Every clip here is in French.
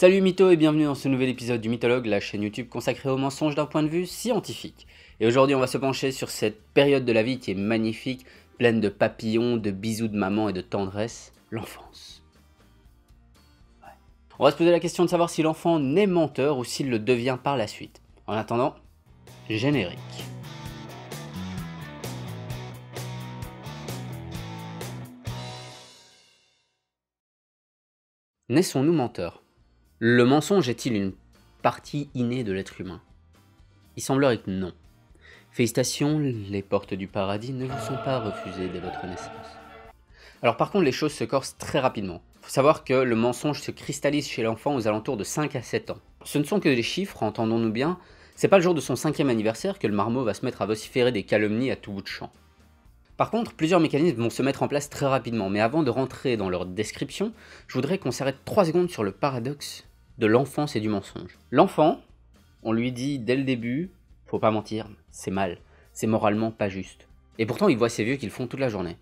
Salut Mytho et bienvenue dans ce nouvel épisode du Mythologue, la chaîne YouTube consacrée aux mensonges d'un point de vue scientifique. Et aujourd'hui on va se pencher sur cette période de la vie qui est magnifique, pleine de papillons, de bisous de maman et de tendresse, l'enfance. Ouais. On va se poser la question de savoir si l'enfant naît menteur ou s'il le devient par la suite. En attendant, générique. Naissons-nous menteurs? Le mensonge est-il une partie innée de l'être humain? Il semblerait que non. Félicitations, les portes du paradis ne vous sont pas refusées dès votre naissance. Alors par contre, les choses se corsent très rapidement. Il faut savoir que le mensonge se cristallise chez l'enfant aux alentours de 5 à 7 ans. Ce ne sont que des chiffres, entendons-nous bien, c'est pas le jour de son 5e anniversaire que le marmot va se mettre à vociférer des calomnies à tout bout de champ. Par contre, plusieurs mécanismes vont se mettre en place très rapidement, mais avant de rentrer dans leur description, je voudrais qu'on s'arrête 3 secondes sur le paradoxe de l'enfance et du mensonge. L'enfant, on lui dit dès le début, faut pas mentir, c'est mal, c'est moralement pas juste. Et pourtant il voit ces vieux qui le font toute la journée.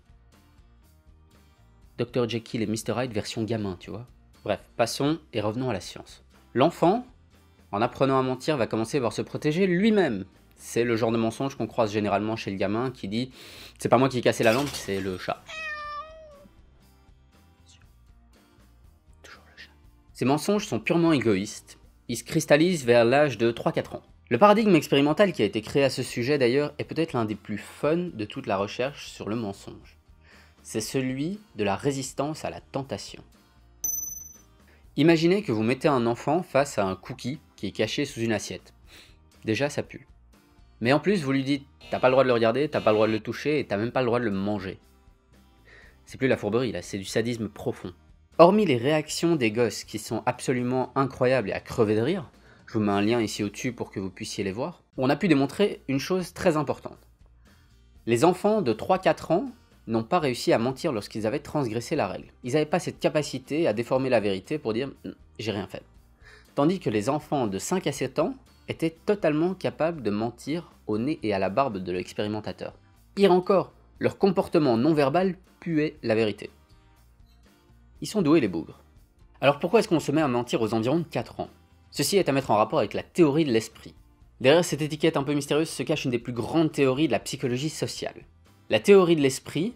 Dr Jekyll et Mr Hyde version gamin, tu vois. Bref, passons et revenons à la science. L'enfant, en apprenant à mentir, va commencer par se protéger lui-même. C'est le genre de mensonge qu'on croise généralement chez le gamin qui dit « c'est pas moi qui ai cassé la lampe, c'est le chat ». Toujours le chat. Ces mensonges sont purement égoïstes. Ils se cristallisent vers l'âge de 3-4 ans. Le paradigme expérimental qui a été créé à ce sujet d'ailleurs est peut-être l'un des plus fun de toute la recherche sur le mensonge. C'est celui de la résistance à la tentation. Imaginez que vous mettez un enfant face à un cookie qui est caché sous une assiette. Déjà ça pue. Mais en plus vous lui dites t'as pas le droit de le regarder, t'as pas le droit de le toucher et t'as même pas le droit de le manger. C'est plus la fourberie là, c'est du sadisme profond. Hormis les réactions des gosses qui sont absolument incroyables et à crever de rire, je vous mets un lien ici au-dessus pour que vous puissiez les voir, on a pu démontrer une chose très importante. Les enfants de 3-4 ans n'ont pas réussi à mentir lorsqu'ils avaient transgressé la règle. Ils n'avaient pas cette capacité à déformer la vérité pour dire « j'ai rien fait ». Tandis que les enfants de 5 à 7 ans étaient totalement capables de mentir au nez et à la barbe de l'expérimentateur. Pire encore, leur comportement non verbal puait la vérité. Ils sont doués les bougres. Alors pourquoi est-ce qu'on se met à mentir aux environs de 4 ans? Ceci est à mettre en rapport avec la théorie de l'esprit. Derrière cette étiquette un peu mystérieuse se cache une des plus grandes théories de la psychologie sociale. La théorie de l'esprit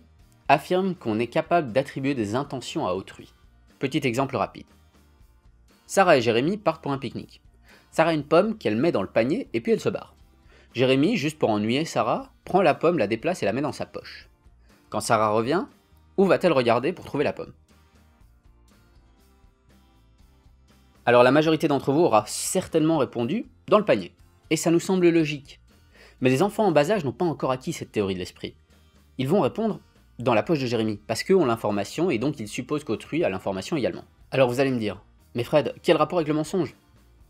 affirme qu'on est capable d'attribuer des intentions à autrui. Petit exemple rapide. Sarah et Jérémy partent pour un pique-nique. Sarah a une pomme qu'elle met dans le panier et puis elle se barre. Jérémy, juste pour ennuyer Sarah, prend la pomme, la déplace et la met dans sa poche. Quand Sarah revient, où va-t-elle regarder pour trouver la pomme? Alors la majorité d'entre vous aura certainement répondu dans le panier. Et ça nous semble logique. Mais les enfants en bas âge n'ont pas encore acquis cette théorie de l'esprit. Ils vont répondre dans la poche de Jérémy, parce qu'eux ont l'information et donc ils supposent qu'autrui a l'information également. Alors vous allez me dire, mais Fred, quel rapport avec le mensonge?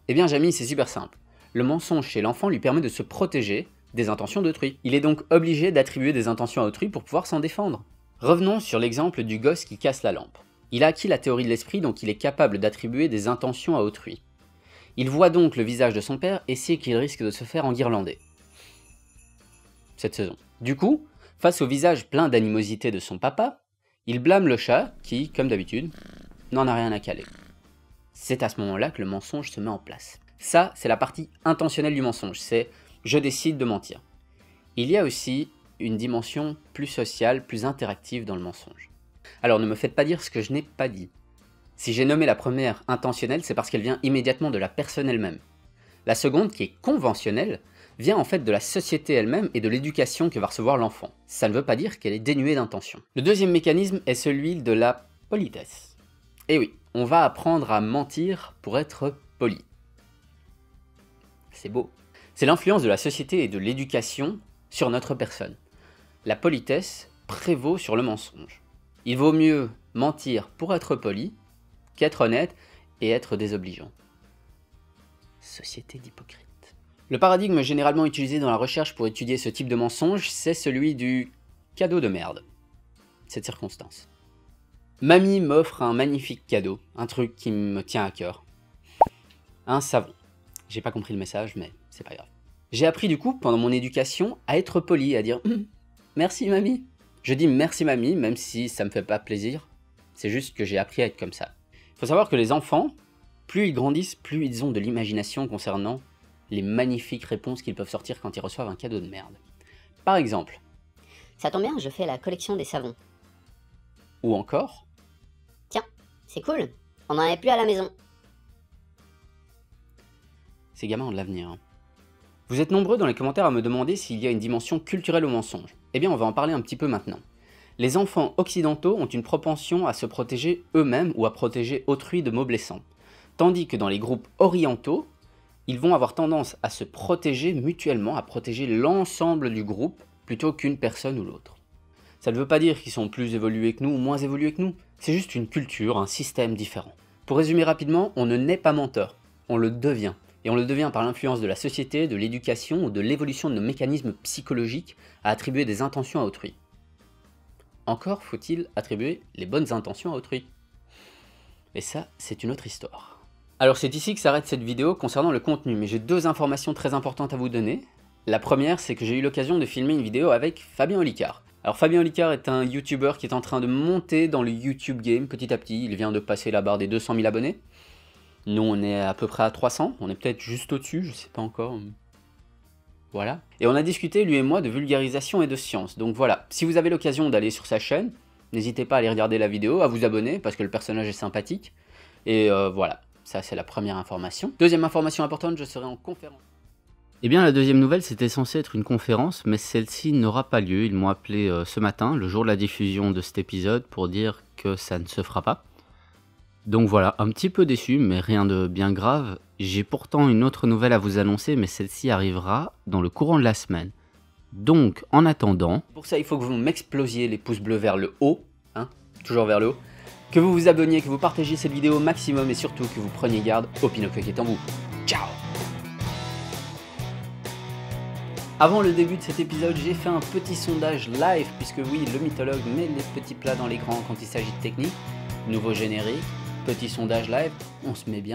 Eh bien Jamy, c'est super simple. Le mensonge chez l'enfant lui permet de se protéger des intentions d'autrui. Il est donc obligé d'attribuer des intentions à autrui pour pouvoir s'en défendre. Revenons sur l'exemple du gosse qui casse la lampe. Il a acquis la théorie de l'esprit, donc il est capable d'attribuer des intentions à autrui. Il voit donc le visage de son père et sait qu'il risque de se faire enguirlander cette saison. Du coup, face au visage plein d'animosité de son papa, il blâme le chat qui, comme d'habitude, n'en a rien à caler. C'est à ce moment-là que le mensonge se met en place. Ça, c'est la partie intentionnelle du mensonge, c'est « je décide de mentir ». Il y a aussi une dimension plus sociale, plus interactive dans le mensonge. Alors ne me faites pas dire ce que je n'ai pas dit. Si j'ai nommé la première intentionnelle, c'est parce qu'elle vient immédiatement de la personne elle-même. La seconde, qui est conventionnelle, vient en fait de la société elle-même et de l'éducation que va recevoir l'enfant. Ça ne veut pas dire qu'elle est dénuée d'intention. Le deuxième mécanisme est celui de la politesse. Et oui, on va apprendre à mentir pour être poli. C'est beau. C'est l'influence de la société et de l'éducation sur notre personne. La politesse prévaut sur le mensonge. Il vaut mieux mentir pour être poli qu'être honnête et être désobligeant. Société d'hypocrites. Le paradigme généralement utilisé dans la recherche pour étudier ce type de mensonge, c'est celui du cadeau de merde. Cette circonstance. Mamie m'offre un magnifique cadeau, un truc qui me tient à cœur. Un savon. J'ai pas compris le message, mais c'est pas grave. J'ai appris du coup, pendant mon éducation, à être poli, à dire « Merci mamie ». Je dis « Merci mamie », même si ça me fait pas plaisir. C'est juste que j'ai appris à être comme ça. Il faut savoir que les enfants Plus ils grandissent, plus ils ont de l'imagination concernant les magnifiques réponses qu'ils peuvent sortir quand ils reçoivent un cadeau de merde. Par exemple, ça tombe bien, je fais la collection des savons. Ou encore, tiens, c'est cool, on n'en avait plus à la maison. Ces gamins ont de l'avenir. Hein. Vous êtes nombreux dans les commentaires à me demander s'il y a une dimension culturelle au mensonge. Eh bien, on va en parler un petit peu maintenant. Les enfants occidentaux ont une propension à se protéger eux-mêmes ou à protéger autrui de mots blessants. Tandis que dans les groupes orientaux, ils vont avoir tendance à se protéger mutuellement, à protéger l'ensemble du groupe plutôt qu'une personne ou l'autre. Ça ne veut pas dire qu'ils sont plus évolués que nous ou moins évolués que nous, c'est juste une culture, un système différent. Pour résumer rapidement, on ne naît pas menteur, on le devient. Et on le devient par l'influence de la société, de l'éducation ou de l'évolution de nos mécanismes psychologiques à attribuer des intentions à autrui. Encore faut-il attribuer les bonnes intentions à autrui. Et ça, c'est une autre histoire. Alors c'est ici que s'arrête cette vidéo concernant le contenu, mais j'ai deux informations très importantes à vous donner. La première, c'est que j'ai eu l'occasion de filmer une vidéo avec Fabien Olicard. Alors Fabien Olicard est un YouTuber qui est en train de monter dans le YouTube game petit à petit, il vient de passer la barre des 200 000 abonnés. Nous, on est à peu près à 300, on est peut-être juste au-dessus, je sais pas encore. Voilà. Et on a discuté, lui et moi, de vulgarisation et de science. Donc voilà, si vous avez l'occasion d'aller sur sa chaîne, n'hésitez pas à aller regarder la vidéo, à vous abonner, parce que le personnage est sympathique. Et voilà, ça c'est la première information. Deuxième information importante, je serai en conférence. Eh bien, la deuxième nouvelle, c'était censé être une conférence, mais celle-ci n'aura pas lieu. Ils m'ont appelé ce matin, le jour de la diffusion de cet épisode, pour dire que ça ne se fera pas. Donc voilà, un petit peu déçu, mais rien de bien grave. J'ai pourtant une autre nouvelle à vous annoncer, mais celle-ci arrivera dans le courant de la semaine. Donc, en attendant... Pour ça, il faut que vous m'explosiez les pouces bleus vers le haut, hein, toujours vers le haut, que vous vous abonniez, que vous partagiez cette vidéo au maximum, et surtout que vous preniez garde au Pinocchio qui est en vous. Ciao! Avant le début de cet épisode, j'ai fait un petit sondage live, puisque oui, le mythologue met les petits plats dans les grands quand il s'agit de technique. Nouveau générique. Petit sondage live, on se met bien.